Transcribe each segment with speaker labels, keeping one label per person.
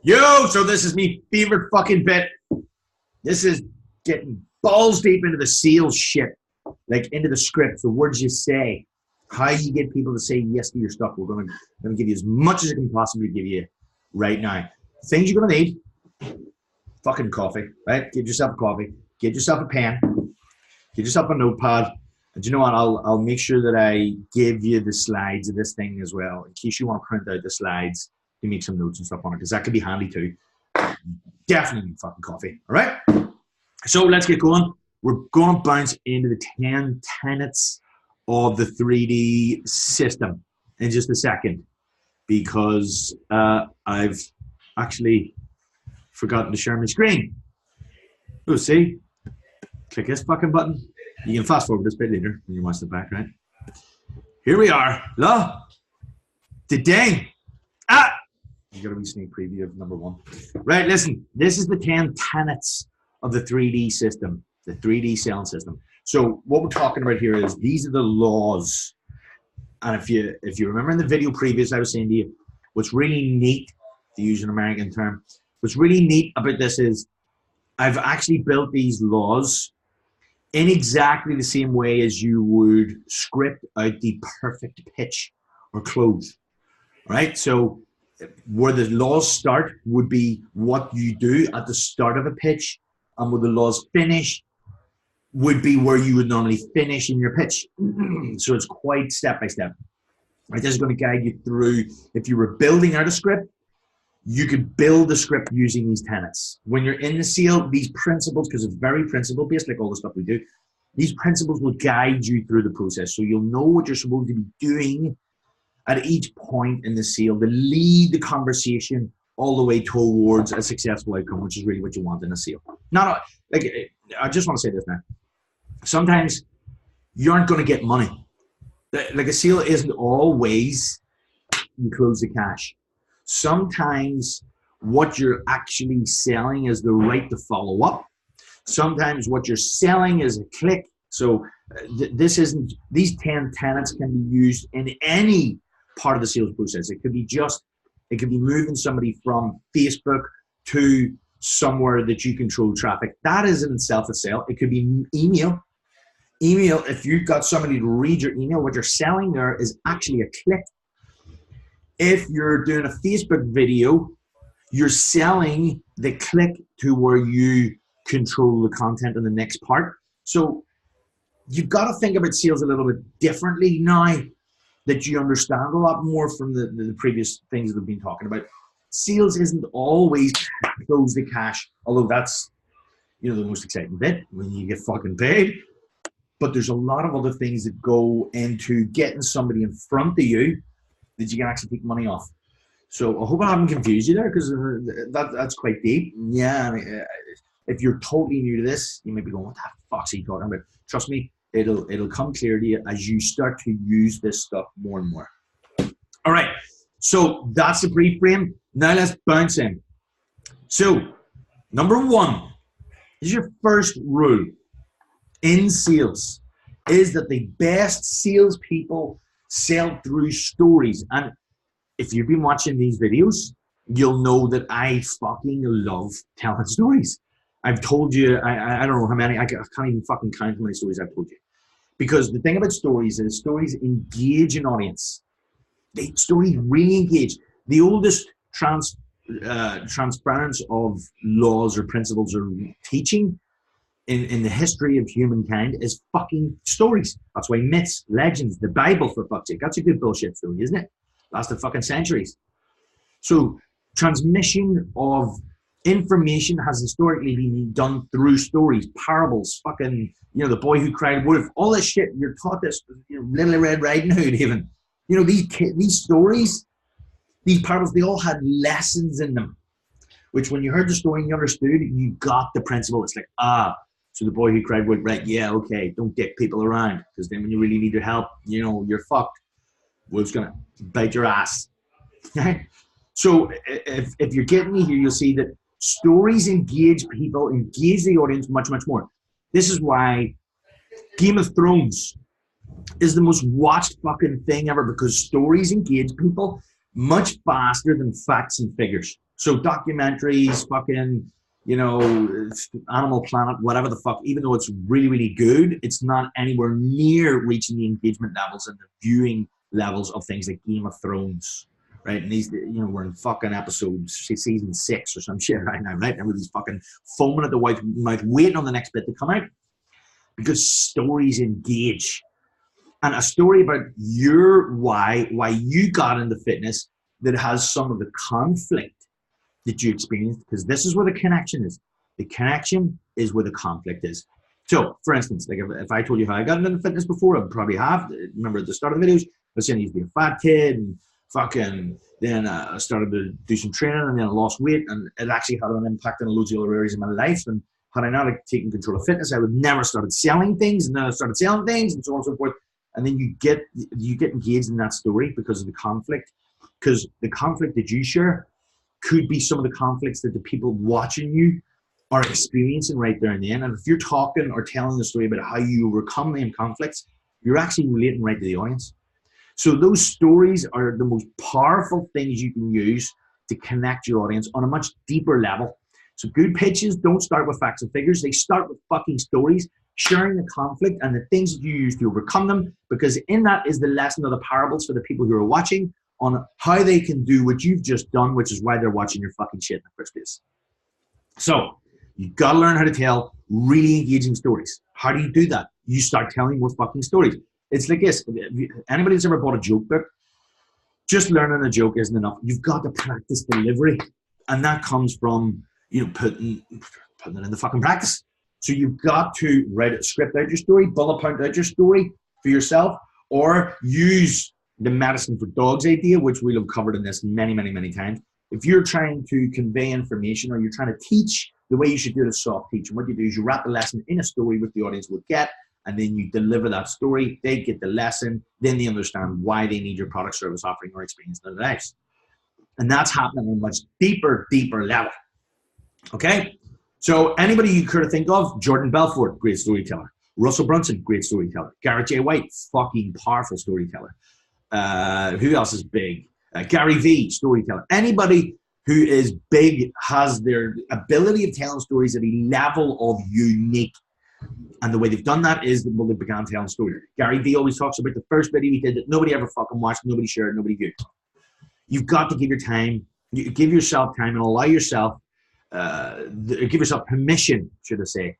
Speaker 1: Yo, so this is me favorite fucking bit. This is getting balls deep into the sales shit, like into the script, the words you say, how you get people to say yes to your stuff. We're gonna give you as much as I can possibly give you right now. Things you're gonna need: fucking coffee, right? Get yourself a coffee, get yourself a pen, get yourself a notepad. And you know what? I'll make sure that I give you the slides of this thing as well, in case you want to print out the slides. You make some notes and stuff on it, because that could be handy too. Definitely need fucking coffee. All right. So let's get going. We're going to bounce into the 10 tenets of the 3D system in just a second, because I've actually forgotten to share my screen. Oh, see? Click this fucking button. You can fast forward this bit later when you watch the back, right? Here we are. Look. The dang. Ah! You got a wee sneak preview of number one. Right, listen. This is the 10 tenets of the 3D system, the 3D selling system. So what we're talking about here is these are the laws. And if you remember in the video previous, I was saying to you, what's really neat, to use an American term, what's really neat about this is I've actually built these laws in exactly the same way as you would script out the perfect pitch or close, right? So where the laws start would be what you do at the start of a pitch, and where the laws finish would be where you would normally finish in your pitch. So it's quite step by step. Right, this is going to guide you through. If you were building out a script, you could build a script using these tenets. When you're in the sale, these principles, because it's very principle based, like all the stuff we do, these principles will guide you through the process. So you'll know what you're supposed to be doing at each point in the sale to lead the conversation all the way towards a successful outcome, which is really what you want in a sale. Not like, I just want to say this now. Sometimes you aren't going to get money. Like a sale isn't always you close the cash. Sometimes what you're actually selling is the right to follow up. Sometimes what you're selling is a click. So these 10 tenets can be used in any part of the sales process. It could be moving somebody from Facebook to somewhere that you control traffic. That is in itself a sale. It could be email. Email, if you've got somebody to read your email, what you're selling there is actually a click. If you're doing a Facebook video, you're selling the click to where you control the content in the next part. So you've got to think about sales a little bit differently now that you understand a lot more from the previous things that we've been talking about. Sales isn't always close the cash, although that's, the most exciting bit when you get fucking paid. But there's a lot of other things that go into getting somebody in front of you that you can actually take money off. So I hope I haven't confused you there, because that's quite deep. Yeah, if you're totally new to this, you might be going, what the fuck's he talking about? Trust me, it'll come clear to you as you start to use this stuff more and more. All right, so that's the brief frame. Now let's bounce in. So number one is your first rule in sales is that the best salespeople sell through stories. And if you've been watching these videos, you'll know that I fucking love telling stories. I've told you, I don't know how many, I can't even fucking count how many stories I've told you. Because the thing about stories is stories engage an audience. Stories really engage. The oldest transference of laws or principles or teaching in the history of humankind is fucking stories. That's why myths, legends, the Bible, for fuck's sake, that's a good bullshit story, isn't it? Lasted fucking centuries. So transmission of information has historically been done through stories, parables, fucking, the boy who cried wolf, all this shit. You're taught this, Little Red Riding Hood even. These stories, these parables, they all had lessons in them, which when you heard the story and you understood, you got the principle. It's like, so the boy who cried wolf, right, yeah, okay, don't dick people around, because then when you really need their help, you're fucked. Wolf's gonna bite your ass. So if you're getting me here, you'll see that stories engage people, engage the audience much, much more. This is why Game of Thrones is the most watched fucking thing ever, because stories engage people much faster than facts and figures. So documentaries, fucking, you know, Animal Planet, whatever the fuck, even though it's really, really good, it's not anywhere near reaching the engagement levels and the viewing levels of things like Game of Thrones, right? And these, you know, we're in fucking season 6 or some shit right now, right? Everybody's fucking foaming at the white mouth, waiting on the next bit to come out because stories engage. And a story about your why you got into fitness that has some of the conflict that you experienced, because this is where the connection is. The connection is where the conflict is. So, for instance, like if I told you how I got into fitness before, I probably have. Remember at the start of the videos, I was saying I used to be a fat kid, and fucking then I started to do some training, and then I lost weight, and it actually had an impact on loads of other areas in my life. And had I not taken control of fitness, I would never started selling things, and then I started selling things, and so on and so forth. And then you get engaged in that story because of the conflict, because the conflict that you share could be some of the conflicts that the people watching you are experiencing right there and then. And if you're talking or telling the story about how you overcome them conflicts, you're actually relating right to the audience. So those stories are the most powerful things you can use to connect your audience on a much deeper level. So good pitches don't start with facts and figures. They start with fucking stories, sharing the conflict and the things that you use to overcome them, because in that is the lesson of the parables for the people who are watching on how they can do what you've just done, which is why they're watching your fucking shit in the first place. So you've got to learn how to tell really engaging stories. How do you do that? You start telling more fucking stories. It's like this. Anybody that's ever bought a joke book, just learning a joke isn't enough. You've got to practice delivery. And that comes from, you know, putting it in the fucking practice. So you've got to script out your story, bullet point out your story for yourself, or use the medicine for dogs idea, which we'll have covered in this many, many, many times. If you're trying to convey information or you're trying to teach, the way you should do it is soft teach. And what you do is you wrap the lesson in a story which the audience will get, and then you deliver that story. They get the lesson, then they understand why they need your product, service, offering, or experience in their lives. And that's happening on a much deeper, deeper level. Okay? So anybody you could think of, Jordan Belfort, great storyteller. Russell Brunson, great storyteller. Garrett J. White, fucking powerful storyteller. Who else is big? Gary Vee, storyteller. Anybody who is big has their ability of telling stories at a level of unique. And the way they've done that is when they began telling stories. Gary Vee always talks about the first video he did that nobody ever fucking watched, nobody shared, nobody viewed. You've got to give yourself time and allow yourself, give yourself permission, should I say,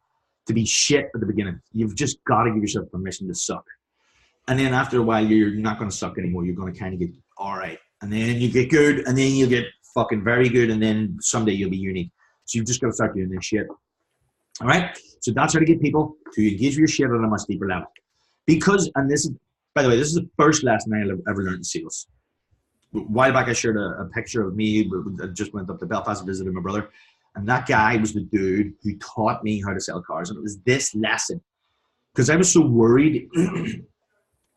Speaker 1: to be shit at the beginning. You've just got to give yourself permission to suck. And then after a while, you're not going to suck anymore. You're going to kind of get all right. And then you get good, and then you'll get fucking very good, and then someday you'll be unique. So you've just got to start doing this shit. All right? So that's how to get people to engage with your shit on a much deeper level. Because, and this is, by the way, this is the first lesson I ever learned in sales. A while back, I shared a picture of me. I just went up to Belfast and visited my brother. And that guy was the dude who taught me how to sell cars. And it was this lesson. Because I was so worried.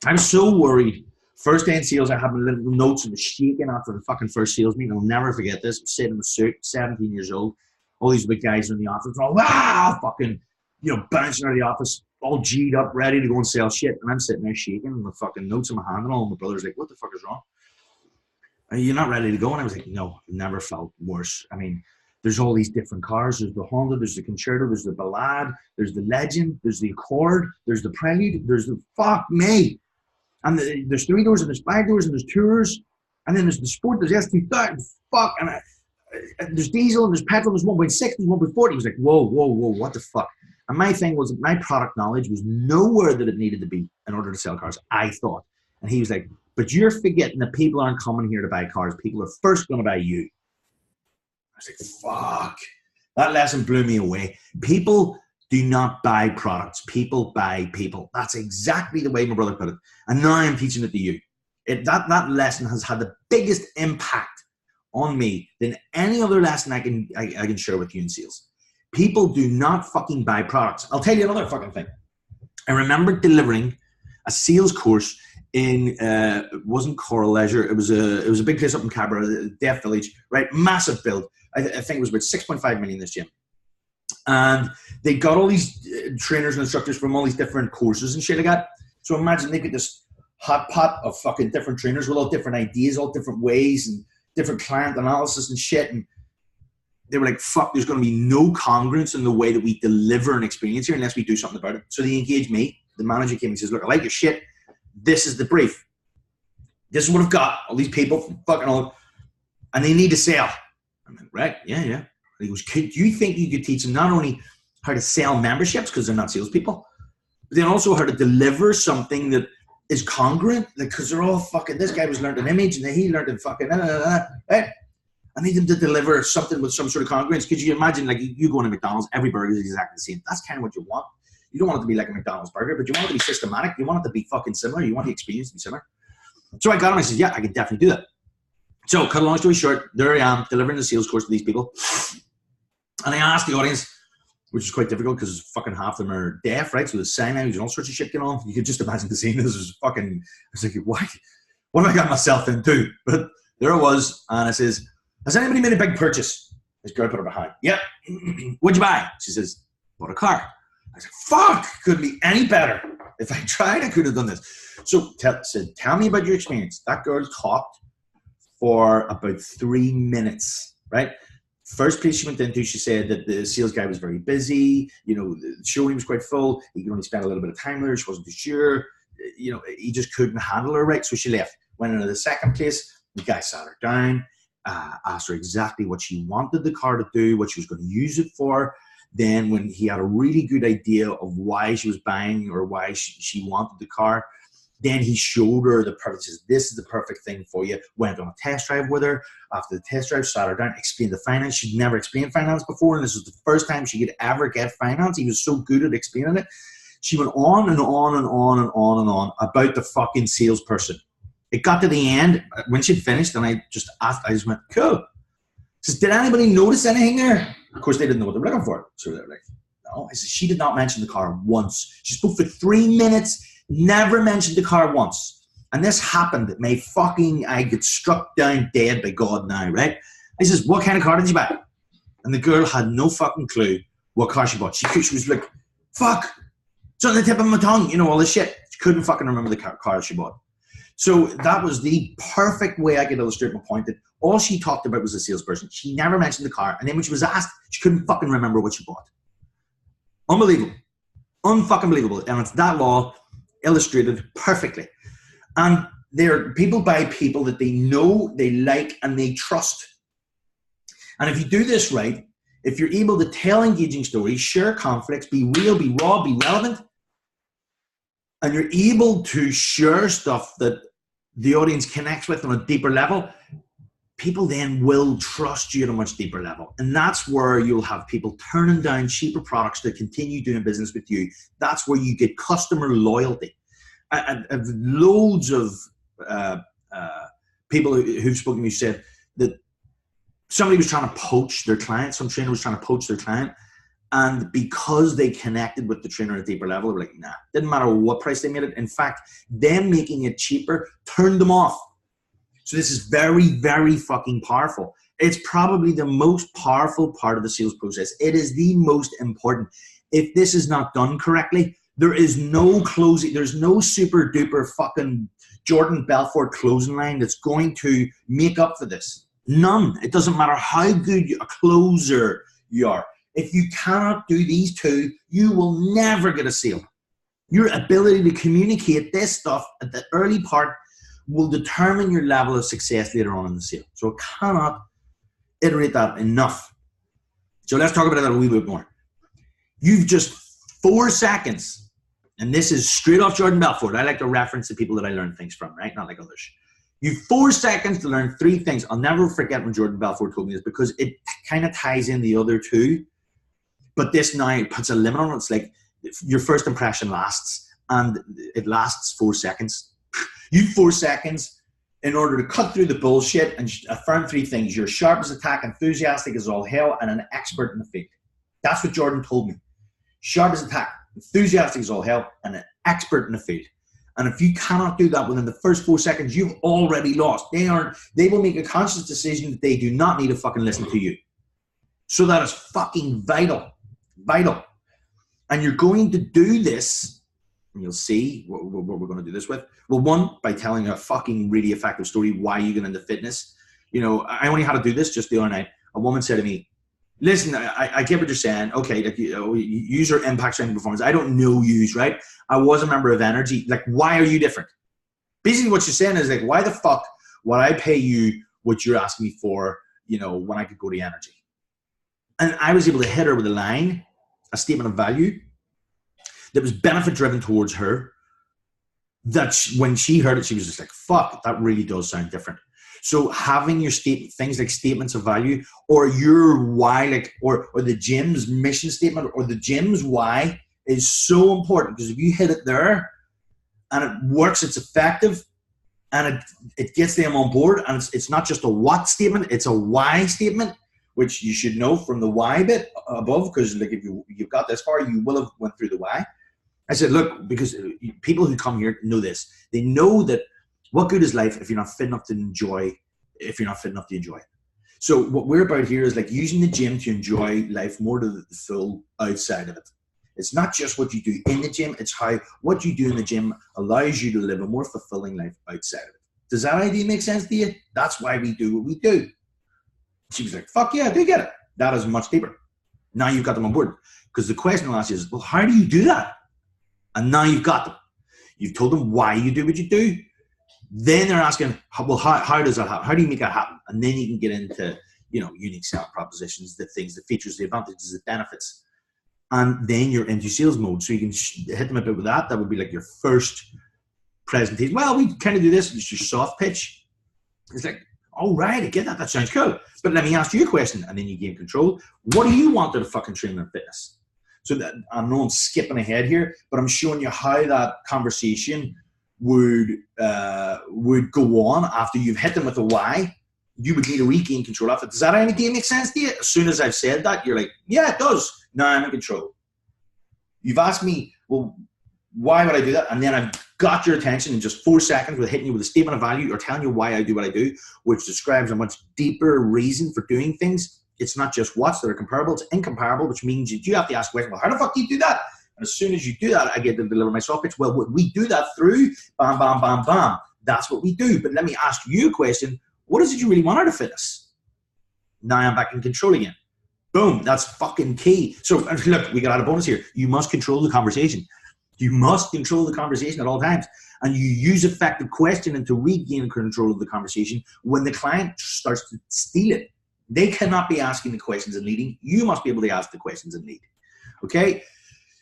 Speaker 1: I'm so worried. First day in sales, I had my little notes and was shaking after the fucking first sales meeting. I'll never forget this. I'm sitting in a suit, 17 years old. All these big guys in the office, all wow, fucking, you know, bouncing out of the office, all G'd up, ready to go and sell shit. And I'm sitting there shaking with fucking notes in my hand and all. And my brother's like, what the fuck is wrong? Are you not ready to go? And I was like, no, I've never felt worse. I mean, there's all these different cars. There's the Honda, there's the Concerto, there's the Ballade, there's the Legend, there's the Accord, there's the Prelude, there's the fuck me. And there's 3 doors and there's 5 doors and there's tours. And then there's the Sport, there's S2000, fuck. And there's diesel and there's petrol, there's 1.6, there's 1.40. He was like, whoa, what the fuck? And my thing was, my product knowledge was nowhere that it needed to be in order to sell cars, I thought. And he was like, but you're forgetting that people aren't coming here to buy cars. People are first going to buy you. I was like, fuck. That lesson blew me away. People do not buy products. People buy people. That's exactly the way my brother put it. And now I'm teaching it to you. That lesson has had the biggest impact on me than any other lesson I can share with you in sales. People do not fucking buy products. I'll tell you another fucking thing. I remember delivering a sales course in it wasn't Coral Leisure. It was a big place up in Cabra, Deaf Village, right? Massive build. I think it was about 6.5 million this gym. And they got all these trainers and instructors from all these different courses and shit like that. So imagine they get this hot pot of fucking different trainers with all different ideas, all different ways and different client analysis and shit. And they were like, fuck, there's going to be no congruence in the way that we deliver an experience here unless we do something about it. So they engaged me. The manager came and says, look, I like your shit. This is the brief. This is what I've got. All these people from fucking all, and they need to sell. I'm like, right, yeah. And he goes, do you think you could teach them not only how to sell memberships, because they're not salespeople, but then also how to deliver something that is congruent? Because they're all fucking, this guy was learned an image and then he learned in fucking, right? I need them to deliver something with some sort of congruence. Could you imagine, like, you go into McDonald's, every burger is exactly the same. That's kind of what you want. You don't want it to be like a McDonald's burger, but you want it to be systematic. You want it to be fucking similar. You want the experience to be similar. So I got him. I said, yeah, I can definitely do that. So, cut a long story short, there I am, delivering the sales course to these people. And I asked the audience, which is quite difficult because fucking half of them are deaf, right? So there's sign language and all sorts of shit going on. You could just imagine the scene. This was fucking, I was like, what have I got myself into? But there I was, and I says, has anybody made a big purchase? This girl put her behind. Yep. What'd you buy? She says, bought a car. I said, fuck, couldn't be any better. If I tried, I could have done this. So tell me about your experience. That girl talked for about 3 minutes, right? First place she went into, she said that the sales guy was very busy. You know, the showroom was quite full. He could only spend a little bit of time with her. She wasn't too sure. You know, he just couldn't handle her right. So she left. Went into the second place. The guy sat her down, asked her exactly what she wanted the car to do, what she was going to use it for. Then when he had a really good idea of why she was buying or why she wanted the car, then he showed her the perfect, says, this is the perfect thing for you. Went on a test drive with her. After the test drive, sat her down, explained the finance. She'd never explained finance before, and this was the first time she could ever get finance. He was so good at explaining it. She went on and on and on and on and on about the fucking salesperson. It got to the end, when she'd finished, and I just went, cool. Says, did anybody notice anything there? Of course, they didn't know what they were looking for. So they were like, no. I said, she did not mention the car once. She spoke for 3 minutes. Never mentioned the car once. And this happened. I get struck down dead by God now, right? I says, what kind of car did you buy? And the girl had no fucking clue what car she bought. She was like, fuck, it's on the tip of my tongue, you know, all this shit. She couldn't fucking remember the car she bought. So that was the perfect way I could illustrate my point, that all she talked about was a salesperson. She never mentioned the car. And then when she was asked, she couldn't fucking remember what she bought. Unbelievable. Unfucking believable. And it's that law illustrated perfectly. And they're people buy people that they know, they like, and they trust. And if you do this right, if you're able to tell engaging stories, share conflicts, be real, be raw, be relevant, and you're able to share stuff that the audience connects with on a deeper level, people then will trust you at a much deeper level. And that's where you'll have people turning down cheaper products to continue doing business with you. That's where you get customer loyalty. I've loads of people who've spoken to me said that somebody was trying to poach their client, some trainer was trying to poach their client, and because they connected with the trainer at a deeper level, they were like, nah, didn't matter what price they made it. In fact, them making it cheaper turned them off. So this is very, very fucking powerful. It's probably the most powerful part of the sales process. It is the most important. If this is not done correctly, there is no closing. There's no super duper fucking Jordan Belfort closing line that's going to make up for this. None. It doesn't matter how good a closer you are. If you cannot do these two, you will never get a sale. Your ability to communicate this stuff at the early part will determine your level of success later on in the sale. So I cannot iterate that enough. So let's talk about that a wee bit more. You've just 4 seconds. And this is straight off Jordan Belfort. I like to reference the people that I learn things from, right? Not like others. You've 4 seconds to learn 3 things. I'll never forget when Jordan Belfort told me this, because it kind of ties in the other 2. But this now puts a limit on it. It's like your first impression lasts, and it lasts 4 seconds. You've 4 seconds in order to cut through the bullshit and affirm 3 things. You're sharp as a tack, enthusiastic as all hell, and an expert in the field. That's what Jordan told me. Sharp as a tack, enthusiastic as all hell, and an expert in the field. And if you cannot do that within the first 4 seconds, you've already lost. They will make a conscious decision that they do not need to fucking listen to you. So that is fucking vital. Vital. And you're going to do this, and you'll see what we're going to do this with. Well, one, by telling a fucking really effective story why you get into fitness. You know, I only had to do this just the other night. A woman said to me, Listen, I get what you're saying. Okay, like user impacts on performance. I don't know use, right? I was a member of Energy. Like, why are you different? Basically, what you're saying is like, why the fuck would I pay you what you're asking me for? You know, when I could go to Energy. And I was able to hit her with a line, a statement of value that was benefit driven towards her. That when she heard it, she was just like, fuck, that really does sound different. So having your things like statements of value, or your why, like, or the gym's mission statement, or the gym's why, is so important, because if you hit it there and it works, it's effective, and it gets them on board, and it's not just a what statement, it's a why statement, which you should know from the why bit above, because like if you've got this far, you will have went through the why. I said, look, because people who come here know this. They know that what good is life if you're not fit enough to enjoy, if you're not fit enough to enjoy it. So what we're about here is like using the gym to enjoy life more to the full outside of it. It's not just what you do in the gym, it's how what you do in the gym allows you to live a more fulfilling life outside of it. Does that idea make sense to you? That's why we do what we do. She was like, fuck yeah, I do get it. That is much deeper. Now you've got them on board. Because the question I'll ask you is, well, how do you do that? And now you've got them. You've told them why you do what you do. Then they're asking, well, how does that happen? How do you make that happen? And then you can get into, you know, unique selling propositions, the things, the features, the advantages, the benefits. And then you're into sales mode. So you can hit them a bit with that. That would be like your first presentation. Well, we kind of do this. It's your soft pitch. It's like, all right, I get that. That sounds cool. But let me ask you a question. And then you gain control. What do you want out of fucking training and fitness? So that, I know I'm skipping ahead here, but I'm showing you how that conversation would go on after you've hit them with the why. You would need to regain control after. Does that idea make sense to you? As soon as I've said that, you're like, yeah, it does. Now I'm in control. You've asked me, well, why would I do that? And then I've got your attention in just 4 seconds with hitting you with a statement of value or telling you why I do what I do, which describes a much deeper reason for doing things. It's not just what's that are comparable, it's incomparable, which means you have to ask questions, well, how the fuck do you do that? And as soon as you do that, I get to deliver my soft pitch. Well, we do that through bam, bam, bam, bam. That's what we do. But let me ask you a question. What is it you really want out of fitness? Now I'm back in control again. Boom, that's fucking key. So look, we got a bonus here. You must control the conversation. You must control the conversation at all times. And you use effective questioning to regain control of the conversation when the client starts to steal it. They cannot be asking the questions and leading. You must be able to ask the questions and lead. Okay?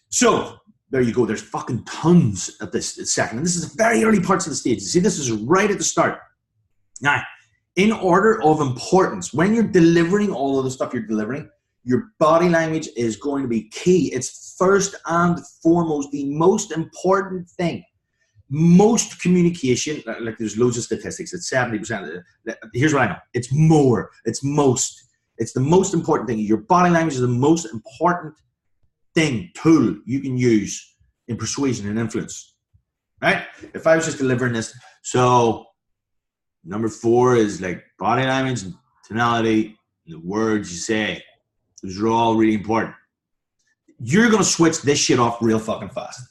Speaker 1: So there you go. There's fucking tons at this second. And this is the very early parts of the stage. You see, this is right at the start. Now, in order of importance, when you're delivering all of the stuff you're delivering, your body language is going to be key. It's first and foremost the most important thing. Most communication, like there's loads of statistics, it's 70%. Here's what I know. It's more. It's most. It's the most important thing. Your body language is the most important tool you can use in persuasion and influence. Right? If I was just delivering this, so number 4 is like body language, tonality, the words you say. Those are all really important. You're going to switch this shit off real fucking fast.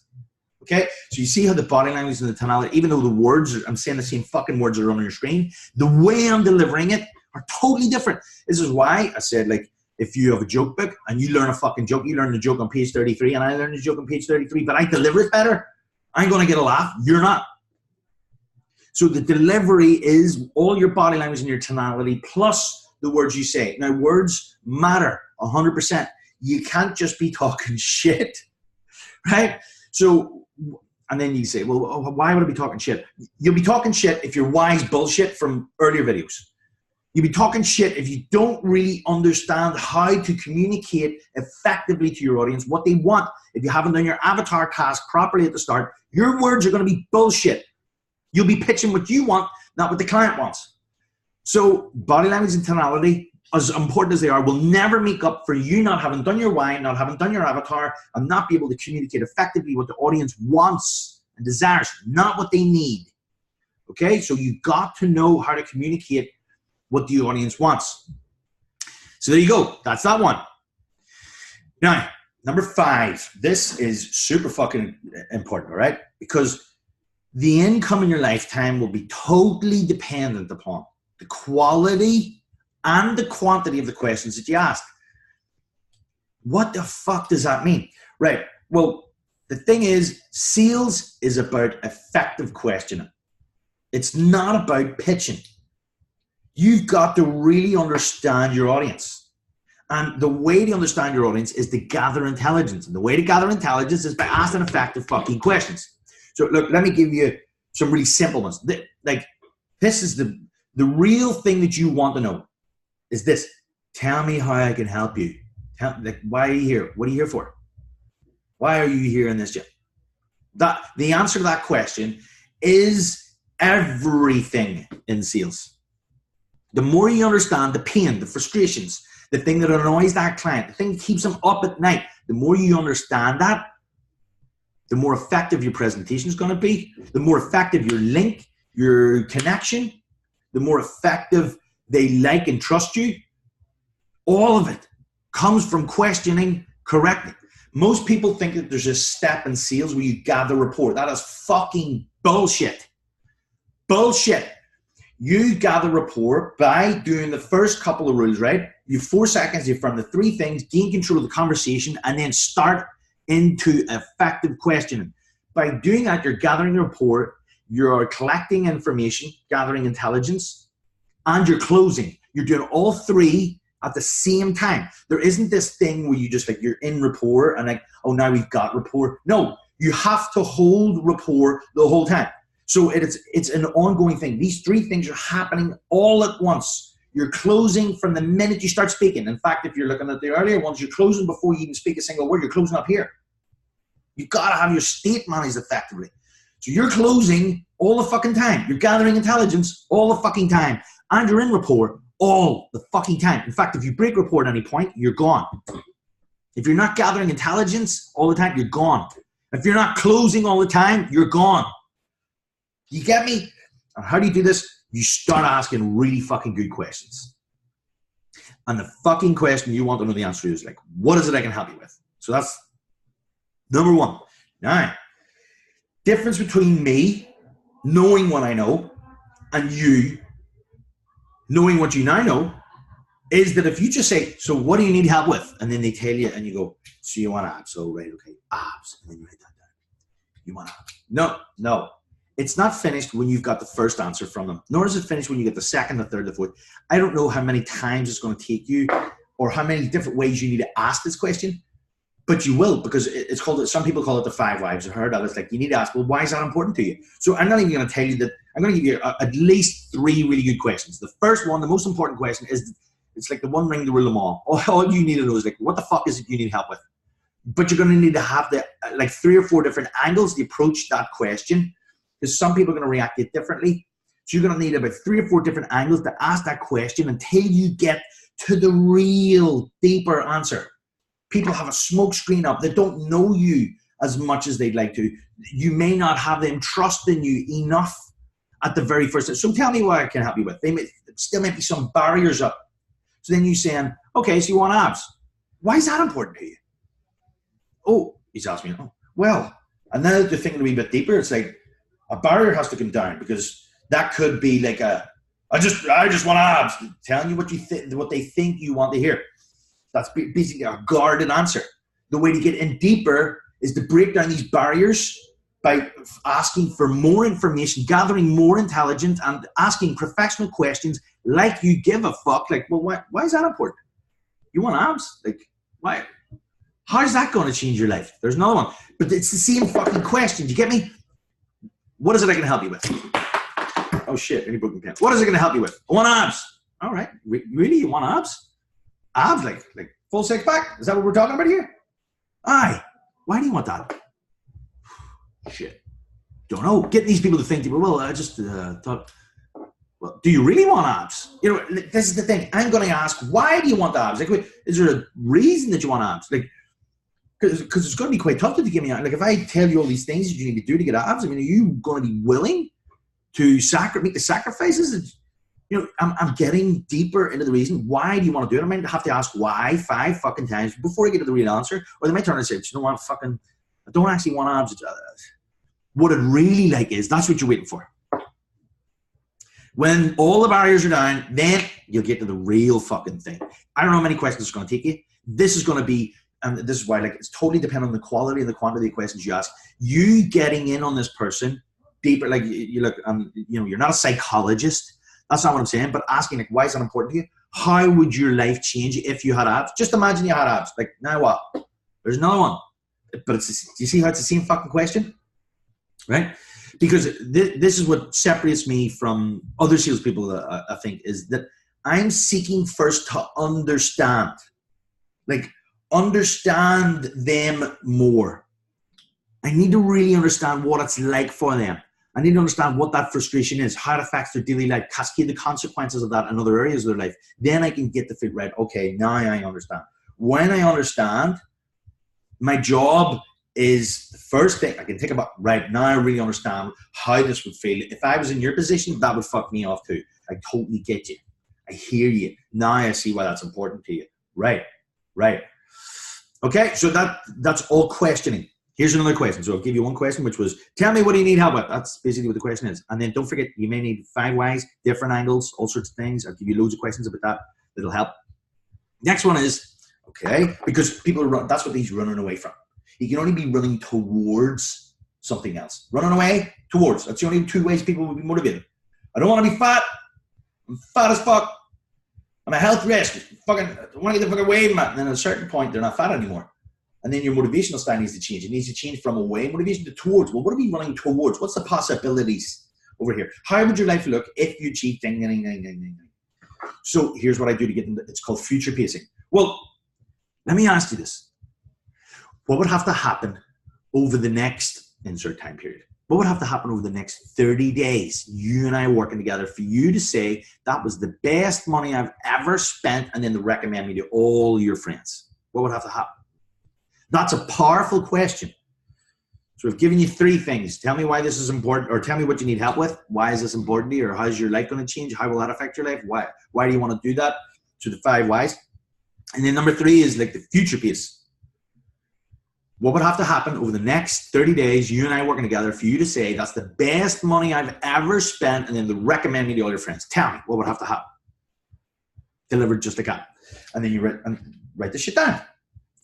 Speaker 1: Okay? So you see how the body language and the tonality, even though the words, I'm saying the same fucking words are on your screen, the way I'm delivering it are totally different. This is why I said, like, if you have a joke book and you learn a fucking joke, you learn the joke on page 33 and I learn the joke on page 33, but I deliver it better. I'm going to get a laugh. You're not. So the delivery is all your body language and your tonality plus the words you say. Now, words matter 100%. You can't just be talking shit, right? So, and then you say, well, why would I be talking shit? You'll be talking shit if you're wise bullshit from earlier videos. You'll be talking shit if you don't really understand how to communicate effectively to your audience what they want. If you haven't done your avatar task properly at the start, your words are going to be bullshit. You'll be pitching what you want, not what the client wants. So body language and tonality, as important as they are, will never make up for you not having done your why, not having done your avatar, and not be able to communicate effectively what the audience wants and desires, not what they need. Okay? So you've got to know how to communicate what the audience wants. So there you go. That's that one. Now, number 5. This is super fucking important, all right? Because the income in your lifetime will be totally dependent upon the quality and the quantity of the questions that you ask. What the fuck does that mean? Right. Well, the thing is, sales is about effective questioning. It's not about pitching. You've got to really understand your audience. And the way to understand your audience is to gather intelligence. And the way to gather intelligence is by asking effective fucking questions. So look, let me give you some really simple ones. Like, this is the real thing that you want to know is this. Tell me how I can help you. Why are you here? What are you here for? Why are you here in this gym? The answer to that question is everything in sales. The more you understand the pain, the frustrations, the thing that annoys that client, the thing that keeps them up at night, the more you understand that, the more effective your presentation is going to be, the more effective your link, your connection, the more effective they like and trust you. All of it comes from questioning correctly. Most people think that there's a step in sales where you gather rapport. That is fucking bullshit. Bullshit. You gather rapport by doing the first couple of rules, right? You have 4 seconds, you affirm the 3 things, gain control of the conversation, and then start into effective questioning. By doing that, you're gathering rapport, you're collecting information, gathering intelligence, and you're closing. You're doing all 3 at the same time. There isn't this thing where you just like, you're in rapport and like, oh, now we've got rapport. No, you have to hold rapport the whole time. So it's an ongoing thing. These 3 things are happening all at once. You're closing from the minute you start speaking. In fact, if you're looking at the earlier ones, you're closing before you even speak a single word. You're closing up here. You've got to have your state managed effectively. So you're closing all the fucking time. You're gathering intelligence all the fucking time. And you're in rapport all the fucking time. In fact, if you break rapport at any point, you're gone. If you're not gathering intelligence all the time, you're gone. If you're not closing all the time, you're gone. You get me? And how do you do this? You start asking really fucking good questions. And the fucking question you want to know the answer to is like, what is it I can help you with? So that's number 1. Now, difference between me knowing what I know and you knowing what you now know is that if you just say, so what do you need help with? And then they tell you and you go, so you want abs. So right, okay, abs. And then you write that down. You want abs. No. It's not finished when you've got the first answer from them, nor is it finished when you get the second, the third, the fourth. I don't know how many times it's going to take you or how many different ways you need to ask this question, but you will, because it's called, some people call it the 5 whys. I've heard that. It's like, you need to ask, well, why is that important to you? So I'm not even going to tell you that. I'm going to give you at least 3 really good questions. The first one, the most important question is, it's like the one ring to rule them all. All you need to know is like, what the fuck is it you need help with? But you're going to need to have like 3 or 4 different angles to approach that question, because some people are going to react it differently. So you're going to need about 3 or 4 different angles to ask that question until you get to the real deeper answer. People have a smoke screen up. They don't know you as much as they'd like to. You may not have them trust in you enough at the very first. So tell me what I can help you with. Still might be some barriers up. So then you saying, okay, so you want abs. Why is that important to you? Oh, he's asking me, oh, well, and now that you're thinking a wee bit deeper, it's like a barrier has to come down, because that could be like I just want abs, telling you what they think you want to hear. That's basically a guarded answer. The way to get in deeper is to break down these barriers by asking for more information, gathering more intelligence, and asking professional questions like you give a fuck. Like, well, why is that important? You want abs? Like, why? How's that going to change your life? There's another one. But it's the same fucking question. Do you get me? What is it I can help you with? Oh, shit. Any broken pen. What is it going to help you with? I want abs. All right. Really? You want abs? Abs? Like full 6-pack? Is that what we're talking about here? Aye. Why do you want that? Shit. Don't know. Getting these people to think, well, I just thought, well, do you really want abs? You know, this is the thing. I'm going to ask, why do you want abs? Like, is there a reason that you want abs? Like, because it's going to be quite tough to give me. Like, if I tell you all these things that you need to do to get abs, I mean, are you going to be willing to make the sacrifices? You know, I'm getting deeper into the reason. Why do you want to do it? I might have to ask why 5 fucking times before I get to the real answer. Or they might turn and say, you know what, fucking, I don't actually want abs. What I'd really like is, that's what you're waiting for. When all the barriers are down, then you'll get to the real fucking thing. I don't know how many questions it's going to take you. This is going to be and this is why, like, it's totally dependent on the quality and the quantity of questions you ask. You getting in on this person deeper, like you look, you know, you're not a psychologist. That's not what I'm saying. But asking, like, why is that important to you? How would your life change if you had abs? Just imagine you had abs. Like, now what? There's another one. But do you see how it's the same fucking question? Right? Because this is what separates me from other salespeople, I think, is that I'm seeking first to understand. Like, understand them more. I need to really understand what it's like for them. I need to understand what that frustration is, how it affects their daily life, cascade the consequences of that in other areas of their life. Then I can get the figure right. Okay, now I understand. When I understand, my job is the first thing I can think about. Right now, I really understand how this would feel. If I was in your position, that would fuck me off too. I totally get you. I hear you. Now I see why that's important to you. Right. Okay, so that's all questioning. Here's another question. So I'll give you one question, which was, tell me what do you need help with? That's basically what the question is. And then don't forget, you may need 5 whys, different angles, all sorts of things. I'll give you loads of questions about that. That'll help. Next one is, okay, because people run, that's what he's running away from. He can only be running towards something else. Running away, towards. That's the only 2 ways people will be motivated. I don't want to be fat. I'm fat as fuck. I'm a health risk. Fucking, I want to get the fucking wave, man. And then at a certain point, they're not fat anymore. And then your motivational style needs to change. It needs to change from away motivation to towards. Well, what are we running towards? What's the possibilities over here? How would your life look if you achieved ding, ding, ding, ding, ding, ding? So here's what I do to get into it's called future pacing. Well, let me ask you this. What would have to happen over the next insert time period? What would have to happen over the next 30 days, you and I working together, for you to say that was the best money I've ever spent and then to recommend me to all your friends? What would have to happen? That's a powerful question. So I've given you 3 things. Tell me why this is important, or tell me what you need help with. Why is this important to you? Or how's your life going to change? How will that affect your life? Why do you want to do that? So the 5 whys. And then number 3 is like the future piece. What would have to happen over the next 30 days, you and I working together, for you to say that's the best money I've ever spent and then to recommend me to all your friends? Tell me what would have to happen. Delivered just like that. And then you write this shit down.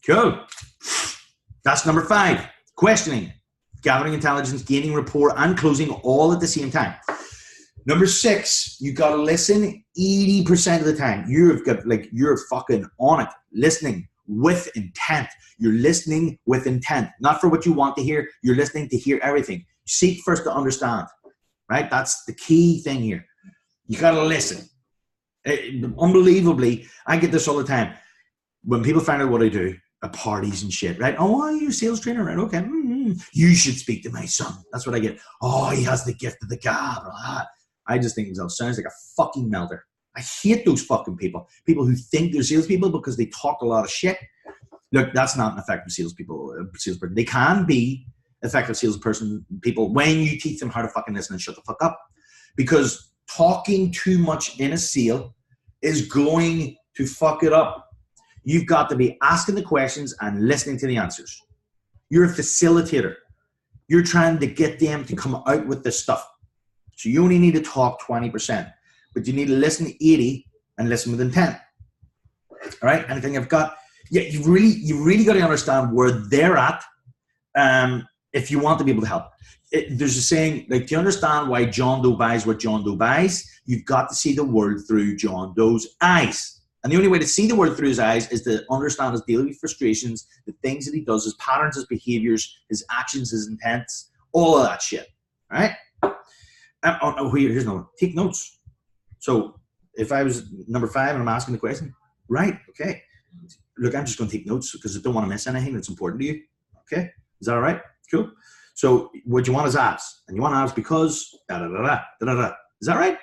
Speaker 1: Cool. That's number 5. Questioning, gathering intelligence, gaining rapport, and closing all at the same time. Number 6, you got to listen 80% of the time. You're fucking on it. Listening with intent. You're listening with intent. Not for what you want to hear. You're listening to hear everything. Seek first to understand. Right? That's the key thing here. You got to listen. Unbelievably, I get this all the time. When people find out what I do at parties and shit, right? Oh, are you a sales trainer? Right? Okay. You should speak to my son. That's what I get. Oh, he has the gift of the gab. I just think himself sounds like a fucking melter. I hate those fucking people. People who think they're salespeople because they talk a lot of shit. Look, that's not an effective salesperson. They can be effective people when you teach them how to fucking listen and shut the fuck up. Because talking too much in a sale is going to fuck it up. You've got to be asking the questions and listening to the answers. You're a facilitator. You're trying to get them to come out with this stuff. So you only need to talk 20%, but you need to listen 80 and listen with intent. All right. Anything I've got? Yeah, you really got to understand where they're at if you want to be able to help. There's a saying, like, do you understand why John Doe buys what John Doe buys? You've got to see the world through John Doe's eyes. And the only way to see the world through his eyes is to understand his daily frustrations, the things that he does, his patterns, his behaviors, his actions, his intents, all of that shit. All right? Here's another one. Take notes. So if I was number 5 and I'm asking the question, right, okay. Look, I'm just going to take notes because I don't want to miss anything that's important to you. Okay? Is that all right? Cool. So what you want is abs. And you want abs because da-da-da-da, Is that right?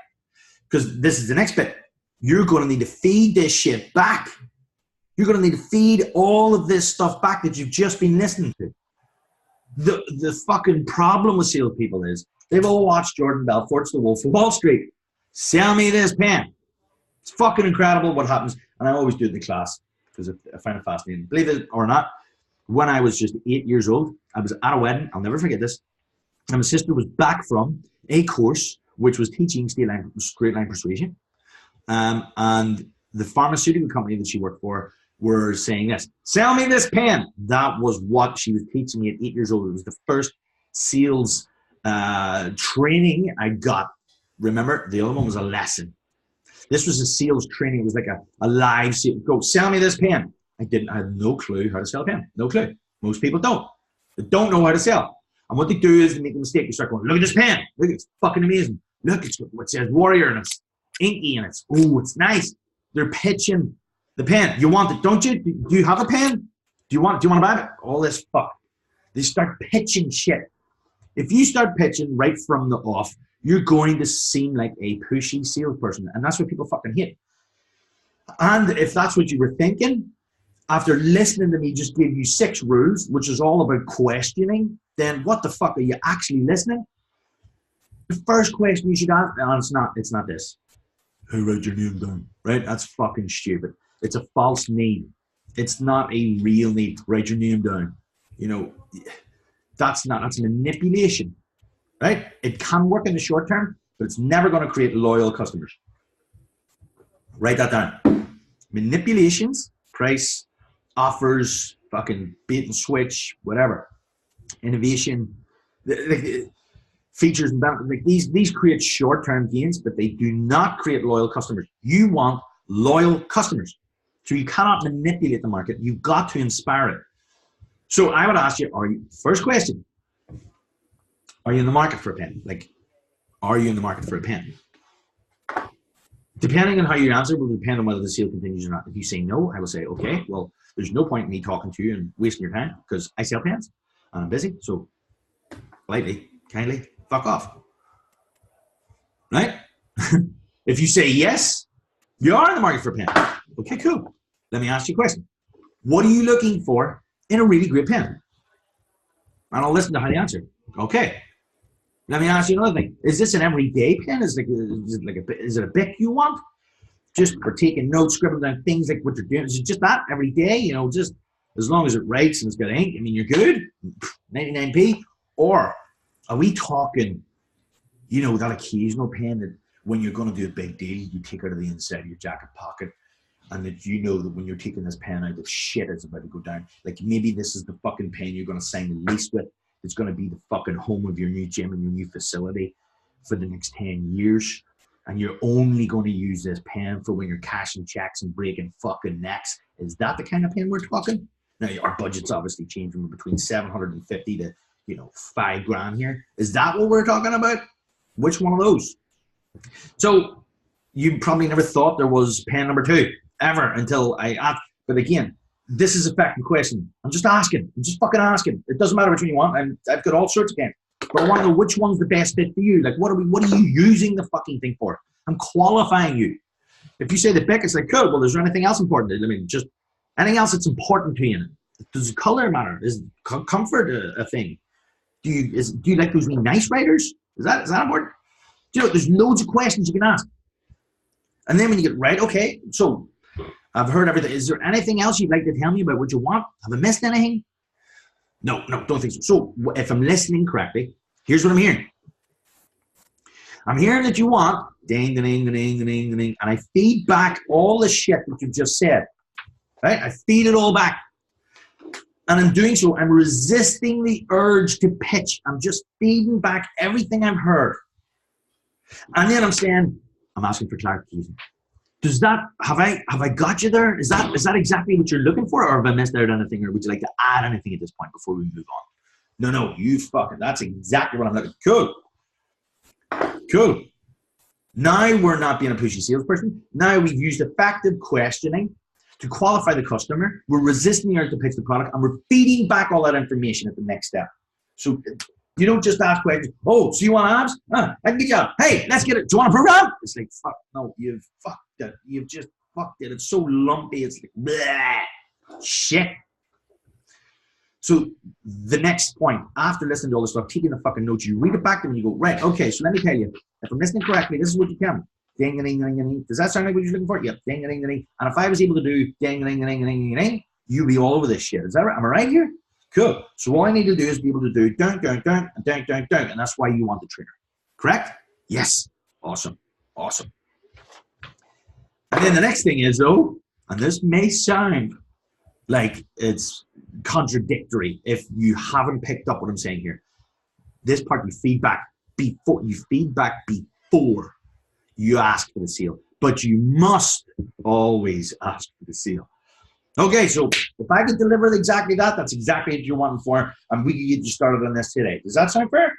Speaker 1: Because this is the next bit. You're going to need to feed this shit back. You're going to need to feed all of this stuff back that you've just been listening to. The fucking problem with salespeople is they've all watched Jordan Belfort's The Wolf of Wall Street. Sell me this pen. It's fucking incredible what happens. And I always do it in the class because I find it fascinating. Believe it or not, when I was just 8 years old, I was at a wedding. I'll never forget this. And my sister was back from a course which was teaching straight line persuasion. And the pharmaceutical company that she worked for were saying this. Sell me this pen. That was what she was teaching me at 8 years old. It was the first sales training I got. Remember, the other one was a lesson. This was a sales training. It was like a live sale. Go, sell me this pen. I had no clue how to sell a pen. No clue. Most people don't. They don't know how to sell. And what they do is they make a mistake. You start going, look at this pen. Look, it's fucking amazing. Look, it's what says Warrior and it's inky and it's nice. They're pitching the pen. You want it, don't you? Do you have a pen? Do you want to buy it? All this fuck. They start pitching shit. If you start pitching right from the off, you're going to seem like a pushy salesperson. And that's what people fucking hate. And if that's what you were thinking, after listening to me just give you 6 rules, which is all about questioning, then what the fuck are you actually listening? The first question you should ask, and it's not this. Hey, write your name down, right? That's fucking stupid. It's a false need. It's not a real need. Write your name down. You know, that's manipulation, right? It can work in the short term, but it's never going to create loyal customers. Write that down. Manipulations, price, offers, fucking bait and switch, whatever. Innovation, features and benefits. Like these create short-term gains, but they do not create loyal customers. You want loyal customers. So you cannot manipulate the market. You've got to inspire it. So I would ask you, first question, are you in the market for a pen? Like, are you in the market for a pen? Depending on how you answer will depend on whether the sale continues or not. If you say no, I will say, okay, well, there's no point in me talking to you and wasting your time because I sell pens and I'm busy. So politely, kindly, fuck off. Right? If you say yes, you are in the market for a pen. Okay, cool. Let me ask you a question. What are you looking for in a really great pen? And I'll listen to how you answer. Okay. Let me ask you another thing. Is this an everyday pen? Is it a Bic you want? Just for taking notes, scribbling down things like what you're doing. Is it just that every day? You know, just as long as it writes and it's got ink, I mean, you're good. 99p. Or are we talking, you know, that occasional pen that when you're going to do a big deal, you take out of the inside of your jacket pocket and that you know that when you're taking this pen out, the shit is about to go down. Like maybe this is the fucking pen you're going to sign the lease with. It's going to be the fucking home of your new gym and your new facility for the next 10 years. And you're only going to use this pen for when you're cashing checks and breaking fucking necks. Is that the kind of pen we're talking? Now, our budget's obviously changed from between 750 to, you know, $5,000 here. Is that what we're talking about? Which one of those? So you probably never thought there was pen number 2 ever until I asked. But again, this is a fucking question. I'm just asking. I'm just fucking asking. It doesn't matter which one you want. I've got all sorts of pens. But I want to know which one's the best fit for you. Like, what are you using the fucking thing for? I'm qualifying you. If you say the Bic, it's like, cool. Well, is there anything else important? I mean, just anything else that's important to you. Does color matter? Is comfort a thing? Do you like those really nice writers? Is that important? Do you know, there's loads of questions you can ask. And then when you get right, okay, so I've heard everything. Is there anything else you'd like to tell me about what you want? Have I missed anything? No, don't think so. So if I'm listening correctly, here's what I'm hearing. I'm hearing that you want ding, ding, ding, ding, ding, ding, and I feed back all the shit that you've just said. Right? I feed it all back. And in doing so, I'm resisting the urge to pitch. I'm just feeding back everything I've heard. And then I'm saying, I'm asking for clarification. Does that, have I got you there? Is that exactly what you're looking for? Or have I missed out on anything? Or would you like to add anything at this point before we move on? No, you fucking, that's exactly what I'm looking for. Cool. Now we're not being a pushy salesperson. Now we've used effective questioning to qualify the customer. We're resisting the urge to pitch the product and we're feeding back all that information at the next step. So you don't just ask questions. Oh, so you want abs? I can get you up. Hey, let's get it. Do you want a program? It's like, fuck, no, you've fucked it. You've just fucked it. It's so lumpy. It's like, bleh, shit. So the next point, after listening to all this stuff, taking the fucking notes, you read it back to them and you go, right, okay, so let me tell you, if I'm listening correctly, this is what you tell me. Ding, ding, ding, ding. Does that sound like what you're looking for? Yep, ding, ding, ding. And if I was able to do ding, ding, ding, ding, ding, you'd be all over this shit. Is that right? Am I right here? Cool. So all I need to do is be able to do dun, dun, dun, and dun, dun, dun. And that's why you want the trainer. Correct? Yes. Awesome. Awesome. And then the next thing is, though, and this may sound Like, it's contradictory if you haven't picked up what I'm saying here. This part, you feedback before you ask for the seal, but you must always ask for the seal. Okay, so if I could deliver exactly that, that's exactly what you're wanting for, and we can get you started on this today. Does that sound fair?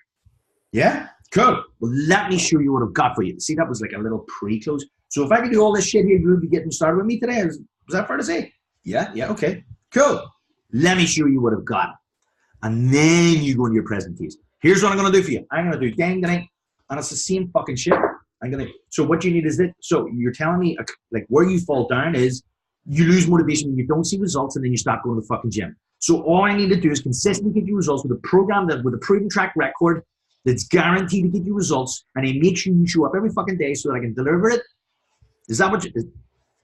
Speaker 1: Yeah? Cool. Well, let me show you what I've got for you. See, that was like a little pre-close. So if I could do all this shit here, you would be getting started with me today. Was that fair to say? Yeah, okay. Cool. Let me show you what I've got. And then you go into your presentation. Here's what I'm going to do for you. I'm going to do dang, dang, and it's the same fucking shit. So what you need is this. So you're telling me, like, where you fall down is you lose motivation when you don't see results, and then you stop going to the fucking gym. So all I need to do is consistently get you results with a program with a proven track record that's guaranteed to get you results, and I make sure you show up every fucking day so that I can deliver it. Is that what you...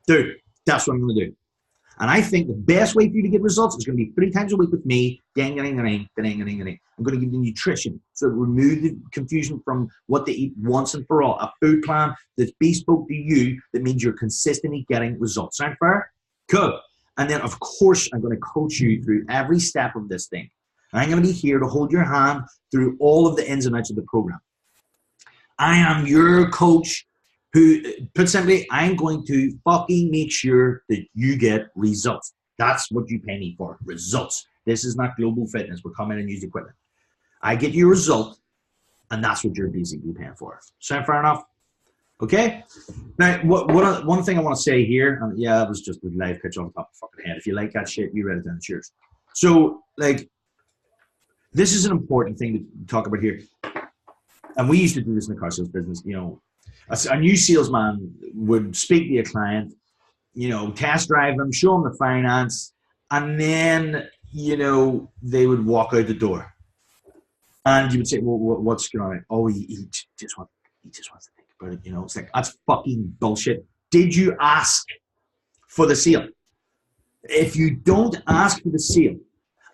Speaker 1: Dude, that's what I'm going to do. And I think the best way for you to get results is going to be 3 times a week with me. I'm going to give you nutrition. So remove the confusion from what they eat once and for all. A food plan that's bespoke to you that means you're consistently getting results. Sound fair? Cool. And then, of course, I'm going to coach you through every step of this thing. I'm going to be here to hold your hand through all of the ins and outs of the program. I am your coach who, put simply, I'm going to fucking make sure that you get results. That's what you pay me for, results. This is not global fitness. We're coming and use equipment. I get you a result, and that's what you're basically paying for. Sound fair enough? Okay? Now, one thing I want to say here, and yeah, it was just a live pitch on the top of the fucking head. If you like that shit, you write it down. Cheers. So, like, this is an important thing to talk about here. And we used to do this in the car sales business, you know. A new salesman would speak to a client, you know, test drive them, show them the finance, and then, you know, they would walk out the door. And you would say, well, what's going on? Oh, he just wants to think about it, you know. It's like, that's fucking bullshit. Did you ask for the seal? If you don't ask for the seal,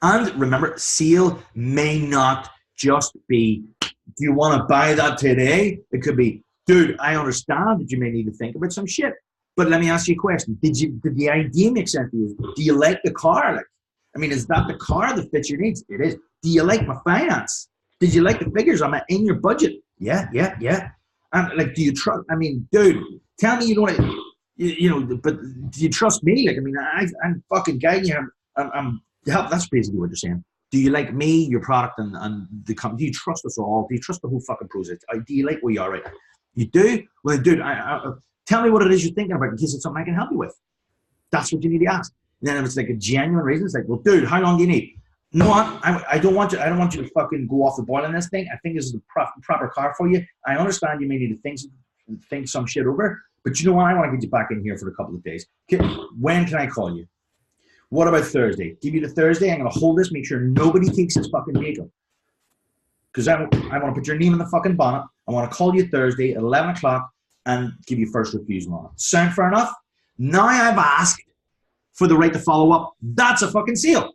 Speaker 1: and remember, seal may not just be, do you want to buy that today? It could be, dude, I understand that you may need to think about some shit, but let me ask you a question. Did the idea make sense to you? Do you like the car? Like, I mean, is that the car that fits your needs? It is. Do you like my finance? Did you like the figures? Am I in your budget? Yeah. And like, do you trust? I mean, dude, tell me you don't want to, you know, but do you trust me? Like, I mean, I'm fucking guiding you. I'm that's basically what you're saying. Do you like me, your product, and the company? Do you trust us all? Do you trust the whole fucking process? Do you like where you are right now? You do? Well, dude, tell me what it is you're thinking about in case it's something I can help you with. That's what you need to ask. And then if it's like a genuine reason, it's like, well, dude, how long do you need? No, I don't want you to fucking go off the boil on this thing. I think this is the proper car for you. I understand you may need to think some shit over, but you know what? I want to get you back in here for a couple of days. When can I call you? What about Thursday? Give you the Thursday. I'm going to hold this, make sure nobody takes this fucking vehicle. Because I want to put your name in the fucking bonnet. I want to call you Thursday at 11 o'clock and give you first refusal on it. Sound fair enough? Now I've asked for the right to follow up. That's a fucking seal.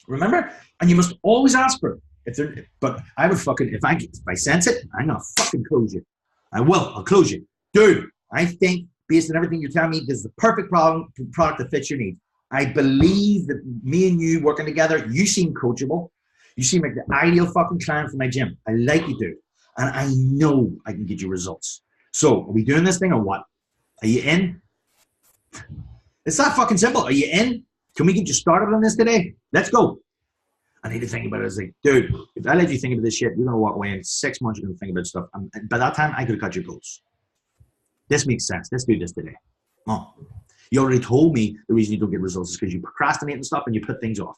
Speaker 1: Remember? And you must always ask for it. But I would fucking, if I sense it, I'm going to fucking close you. I'll close you. Dude, I think, based on everything you're telling me, this is the perfect product that fits your needs. I believe that me and you working together, you seem coachable. You seem like the ideal fucking client for my gym. I like you, dude. And I know I can get you results. So, are we doing this thing or what? Are you in? It's that fucking simple. Are you in? Can we get you started on this today? Let's go. I need to think about it. It's like, dude, if I let you think about this shit, you're going to walk away in 6 months, you're going to think about stuff. And by that time, I could have cut your goals. This makes sense. Let's do this today. Oh. You already told me the reason you don't get results is because you procrastinate and stuff and you put things off.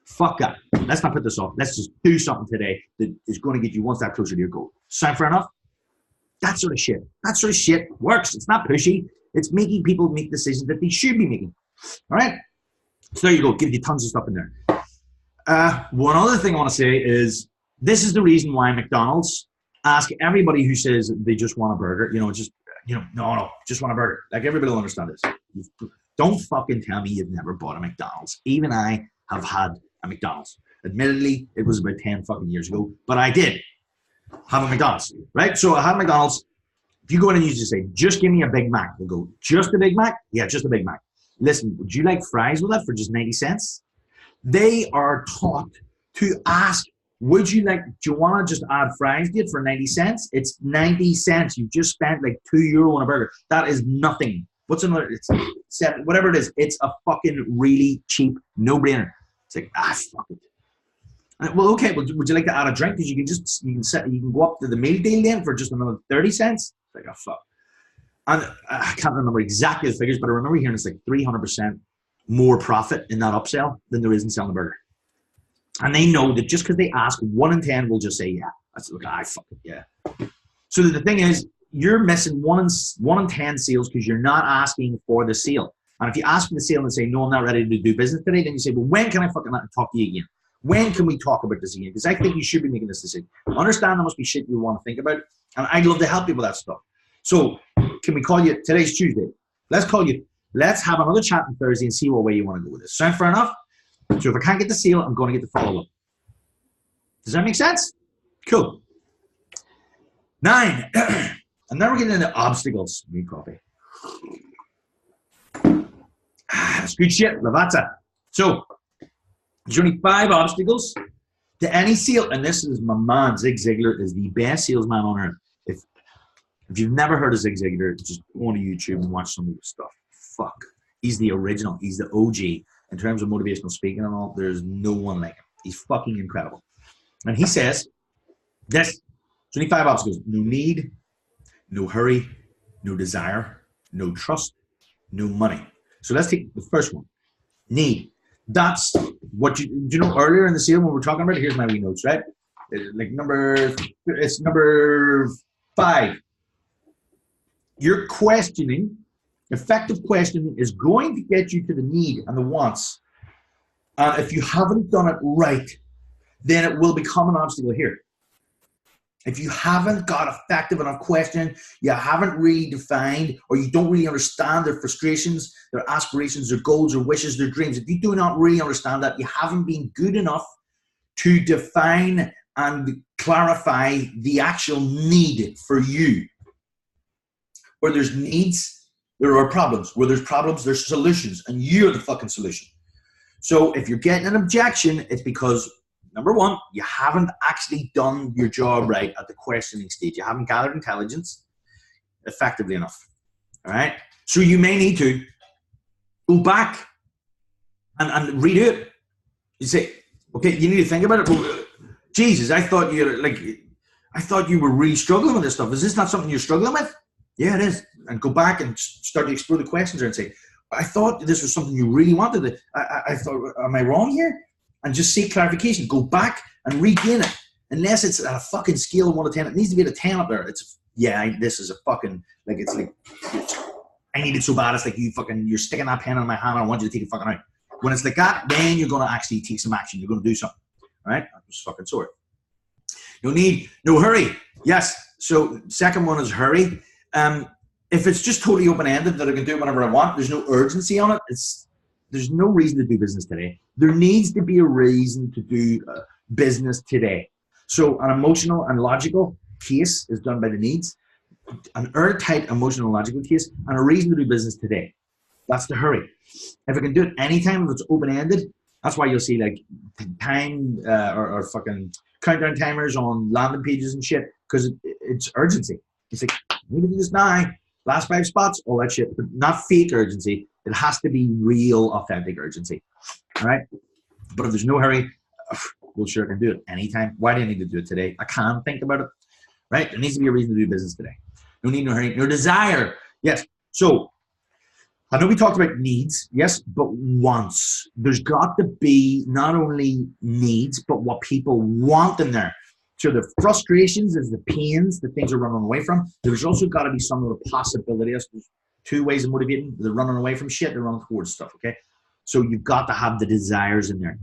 Speaker 1: Fuck that. Let's not put this off. Let's just do something today that is going to get you one step closer to your goal. Sound fair enough? That sort of shit works. It's not pushy. It's making people make decisions that they should be making. All right? So there you go. Give you tons of stuff in there. One other thing I want to say is this is the reason why McDonald's ask everybody who says they just want a burger, no, just want a burger. Like, everybody will understand this. Don't fucking tell me you've never bought a McDonald's. Even I have had a McDonald's. Admittedly, it was about 10 fucking years ago, but I did have a McDonald's, right? So I had McDonald's. If you go in and you just say, just give me a Big Mac, they'll go, just a Big Mac? Yeah, just a Big Mac. listen, would you like fries with that for just 90 cents? They are taught to ask, do you want to just add fries to it for 90 cents? It's 90 cents. You've just spent like €2 on a burger. That is nothing. What's another? It's seven, whatever it is. It's a fucking really cheap no-brainer. It's like, fuck it. Well, okay. Would you like to add a drink? Because you can go up to the meal deal then for just another 30 cents. It's like, fuck. And I can't remember exactly the figures, but I remember hearing it's like 300% more profit in that upsell than there is in selling the burger. And they know that just because they ask, 1 in 10 will just say, yeah. That's like, fuck it, yeah. So the thing is, you're missing 1 in 10 sales because you're not asking for the sale. And if you ask for the sale and say, no, I'm not ready to do business today, then you say, well, when can I fucking talk to you again? When can we talk about this again? Because I think you should be making this decision. Understand there must be shit you want to think about. And I'd love to help you with that stuff. So can we call you, today's Tuesday. Let's call you, let's have another chat on Thursday and see what way you want to go with this. Sound fair enough? So if I can't get the sale, I'm going to get the follow-up. Does that make sense? Cool. 9. And now we're getting into obstacles. Need coffee. That's good shit. Lavazza. So there's only 5 obstacles to any sale. And this is my man, Zig Ziglar is the best salesman on earth. If you've never heard of Zig Ziglar, just go on to YouTube and watch some of his stuff. Fuck. He's the original. He's the OG. In terms of motivational speaking and all, there's no one like him. He's fucking incredible. And he says, there's 25 obstacles. No need, no hurry, no desire, no trust, no money. So let's take the first one. Need. That's what do you know earlier in the sale when we were talking about it? Here's my wee notes, right? Like it's number 5. Your questioning, effective questioning is going to get you to the need and the wants. If you haven't done it right, then it will become an obstacle here. If you haven't got effective enough questioning, you haven't really defined, or you don't really understand their frustrations, their aspirations, their goals, their wishes, their dreams. If you do not really understand that, you haven't been good enough to define and clarify the actual need for you. Where there's needs, there are problems. Where there's problems, there's solutions, and you're the fucking solution. So if you're getting an objection, it's because, number 1, you haven't actually done your job right at the questioning stage. You haven't gathered intelligence effectively enough. All right? So you may need to go back and redo it. You say, okay, you need to think about it. Well, Jesus, I thought you were really struggling with this stuff. Is this not something you're struggling with? Yeah, it is. And go back and start to explore the questions there and say, I thought this was something you really wanted. I thought, am I wrong here? And just seek clarification. Go back and regain it. Unless it's at a fucking scale of 1 to 10. It needs to be at a 10 up there. It's, this is a fucking, it's like, I need it so bad. It's like you're sticking that pen in my hand and I want you to take it fucking out. When it's like that, then you're going to actually take some action. You're going to do something. All right? I'm just fucking sore. No need, no hurry. Yes. So second one is hurry. If it's just totally open-ended that I can do whenever I want, there's no urgency on it. There's no reason to do business today. There needs to be a reason to do business today. So an emotional and logical case is done by the needs, an airtight emotional and logical case, and a reason to do business today. That's the hurry. If I can do it anytime, if it's open-ended, that's why you'll see like time or fucking countdown timers on landing pages and shit, because it's urgency. It's like, I need to do this now. Last 5 spots, all that shit, but not fake urgency. It has to be real, authentic urgency. All right? But if there's no hurry, well, sure, I can do it anytime. Why do I need to do it today? I can't think about it. Right? There needs to be a reason to do business today. No need, no hurry, no desire. Yes. So, I know we talked about needs, yes, but wants. There's got to be not only needs, but what people want in there. So the frustrations is the pains, the things they're running away from. There's also got to be some of the possibilities. There's 2 ways of motivating. They're running away from shit. They're running towards stuff, okay? So you've got to have the desires in there.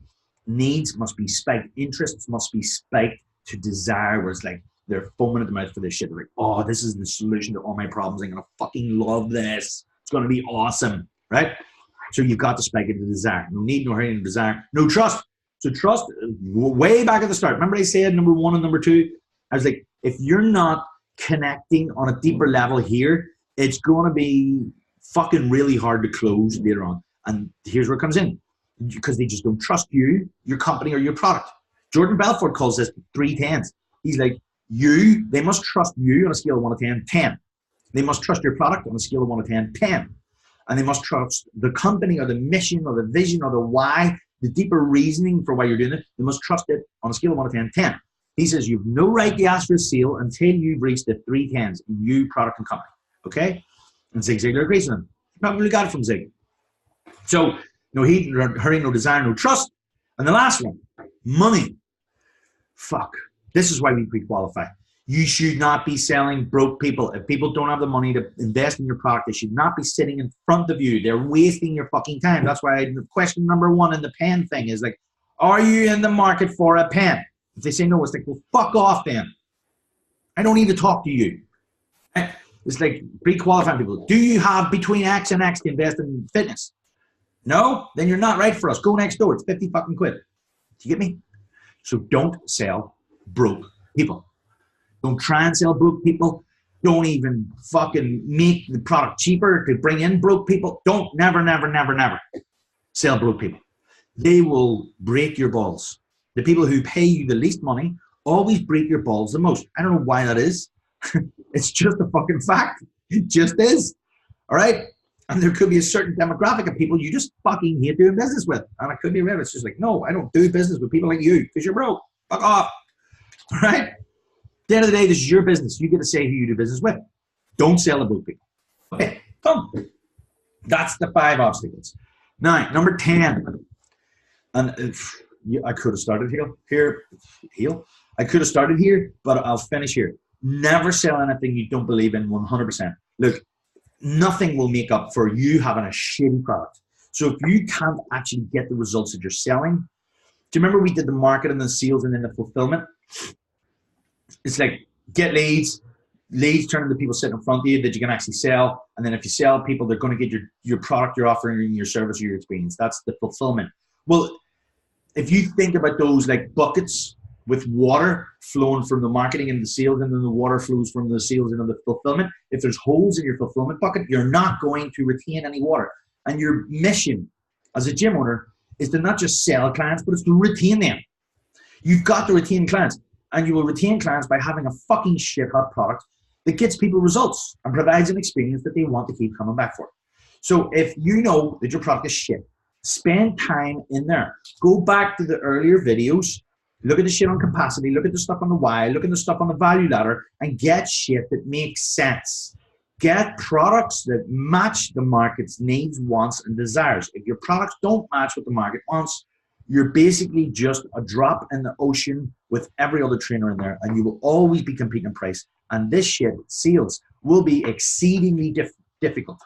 Speaker 1: Needs must be spiked. Interests must be spiked to desire, where it's like they're foaming at the mouth for this shit. They're like, oh, this is the solution to all my problems. I'm going to fucking love this. It's going to be awesome, right? So you've got to spike it to desire. No need, no hurry, no desire. No trust. So trust, way back at the start. Remember I said number 1 and number 2? I was like, if you're not connecting on a deeper level here, it's going to be fucking really hard to close later on. And here's where it comes in. Because they just don't trust you, your company, or your product. Jordan Belfort calls this 3 10s. He's like, they must trust you on a scale of 1 to 10, 10. They must trust your product on a scale of 1 to 10, 10. And they must trust the company or the mission or the vision or the why, the deeper reasoning for why you're doing it. They must trust it on a scale of 1 to 10, 10. He says you've no right to ask for a sale until you've reached the 3 10s in you, product, and company. Okay? And Zig Ziglar agrees with him. Probably got it from Zig. So, no heat, no hurry, no desire, no trust. And the last one, money. Fuck. This is why we pre-qualify. You should not be selling broke people. If people don't have the money to invest in your product, they should not be sitting in front of you. They're wasting your fucking time. That's why question number 1 in the pen thing is like, are you in the market for a pen? If they say no, it's like, well, fuck off then. I don't need to talk to you. It's like pre-qualifying people. Do you have between X and X to invest in fitness? No? Then you're not right for us. Go next door. It's 50 fucking quid. Do you get me? So don't sell broke people. Don't try and sell broke people. Don't even fucking make the product cheaper to bring in broke people. Don't never sell broke people. They will break your balls. The people who pay you the least money always break your balls the most. I don't know why that is. It's just a fucking fact. It just is. All right? And there could be a certain demographic of people you just fucking hate doing business with. And it could be real. It's just like, no, I don't do business with people like you because you're broke. Fuck off. All right? At the end of the day, this is your business. You get to say who you do business with. Don't sell to broke people. Okay, boom. That's the 5 obstacles. Now, number 10. And I could have started here. I could have started here, but I'll finish here. Never sell anything you don't believe in 100%. Look, nothing will make up for you having a shitty product. So if you can't actually get the results that you're selling, do you remember we did the market and the sales and then the fulfillment? It's like get leads turn into people sitting in front of you that you can actually sell. And then if you sell people, they're going to get your product, your offering, your service, or your experience. That's the fulfillment. Well, if you think about those like buckets with water flowing from the marketing and the sales, and then the water flows from the sales into the fulfillment, if there's holes in your fulfillment bucket, you're not going to retain any water. And your mission as a gym owner is to not just sell clients, but it's to retain them. You've got to retain clients. And you will retain clients by having a fucking shit hot product that gets people results and provides an experience that they want to keep coming back for. So if you know that your product is shit, spend time in there. Go back to the earlier videos, look at the shit on capacity, look at the stuff on the why, look at the stuff on the value ladder, and get shit that makes sense. Get products that match the market's needs, wants, and desires. If your products don't match what the market wants, you're basically just a drop in the ocean with every other trainer in there, and you will always be competing in price. And this shit, sales, will be exceedingly difficult.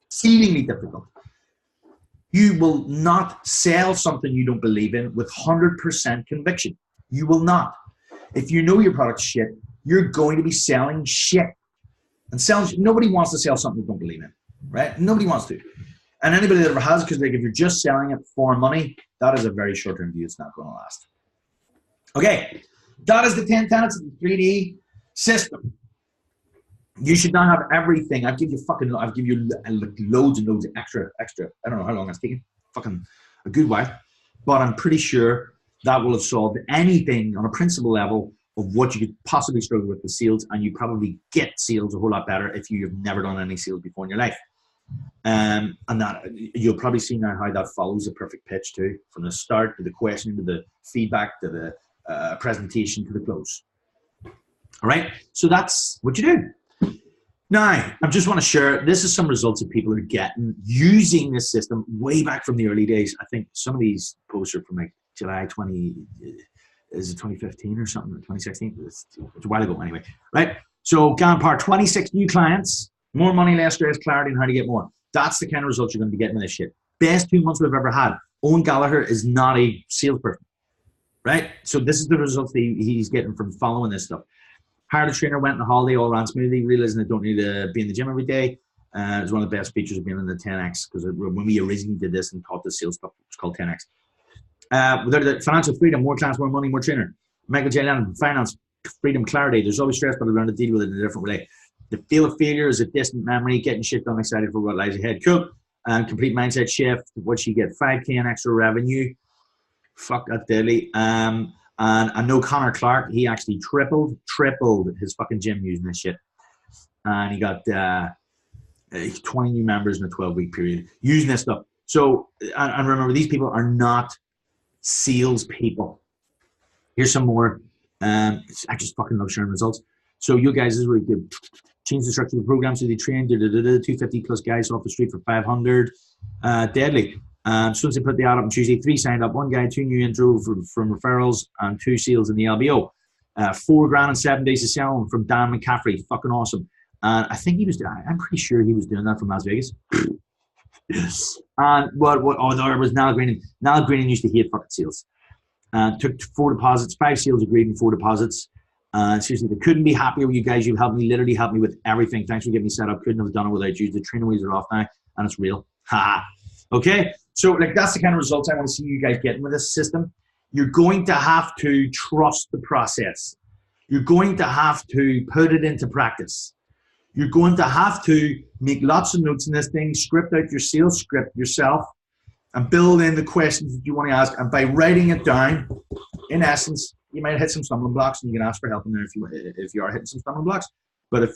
Speaker 1: Exceedingly difficult. You will not sell something you don't believe in with 100% conviction. You will not. If you know your product's shit, you're going to be selling shit. And nobody wants to sell something they don't believe in, right? Nobody wants to. And anybody that ever has, because like if you're just selling it for money, that is a very short-term view. It's not going to last. Okay, that is the 10 tenets of the 3D system. You should not have everything. I'll give you loads and loads of extra. I don't know how long it's taken. Fucking a good while. But I'm pretty sure that will have solved anything on a principle level of what you could possibly struggle with sales, and you probably get sales a whole lot better if you have never done any sales before in your life. And that you'll probably see now how that follows a perfect pitch too, from the start to the questioning to the feedback to the presentation to the close. All right, so that's what you do. Now, I just want to share, this is some results that people are getting using this system way back from the early days. I think some of these posts are from like July 20, is it 2015 or something, 2016? It's a while ago anyway, right? So Ganpar, 26 new clients, more money, less stress, clarity, and how to get more. That's the kind of results you're going to be getting with this shit. Best 2 months we've ever had. Owen Gallagher is not a salesperson, right? So this is the results that he's getting from following this stuff. Hired a trainer, went on a holiday, all ran smoothly, realizing I don't need to be in the gym every day. It was one of the best features of being in the 10X, because when we originally did this and taught the sales stuff, it was called 10X. Without the financial freedom, more clients, more money, more trainer. Michael J. Lennon, finance, freedom, clarity. There's always stress, but I learn to deal with it in a different way. The feel of failure is a distant memory, getting shit done, excited for what lies ahead. Cool. Complete mindset shift. What'd she get? 5K in extra revenue. Fuck, that's deadly. And I know Connor Clark, he actually tripled his fucking gym using this shit. And he got 20 new members in a 12-week period using this stuff. So, and remember, these people are not sales people. Here's some more. I just fucking love sharing results. So you guys, this is where you could change the structure of the program. So they trained 250 plus guys off the street for 500. Deadly. As soon as they put the ad up on Tuesday, 3 signed up, 1 guy, 2 new intro from referrals, and 2 sales in the LBO. $4,000 in 7 days of selling from Dan McCaffrey. Fucking awesome. And I think I'm pretty sure he was doing that from Las Vegas. And there was Nal Greenan. Nal Greenan used to hate fucking sales. Took 4 deposits, 5 sales agreed, and 4 deposits. Seriously, they couldn't be happier with you guys. You've helped me, literally helped me with everything. Thanks for getting me set up. Couldn't have done it without you. The training wheels are off now, and it's real. Ha. Okay, so like that's the kind of results I want to see you guys getting with this system. You're going to have to trust the process. You're going to have to put it into practice. You're going to have to make lots of notes in this thing, script out your sales script yourself, and build in the questions that you want to ask. And by writing it down, in essence, you might hit some stumbling blocks, and you can ask for help in there if you are hitting some stumbling blocks. But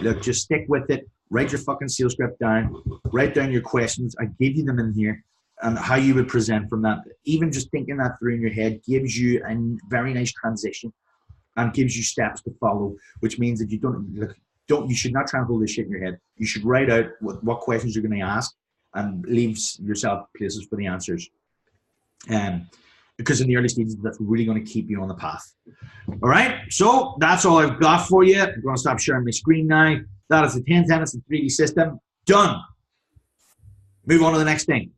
Speaker 1: look, just stick with it. Write your fucking sales script down. Write down your questions. I gave you them in here, and how you would present from that. Even just thinking that through in your head gives you a very nice transition and gives you steps to follow, which means that you should not try and hold this shit in your head. You should write out what questions you're going to ask and leave yourself places for the answers. Because in the early stages, that's really going to keep you on the path. All right, so that's all I've got for you. I'm going to stop sharing my screen now. That is the 10 Tenets of 3D system. Done. Move on to the next thing.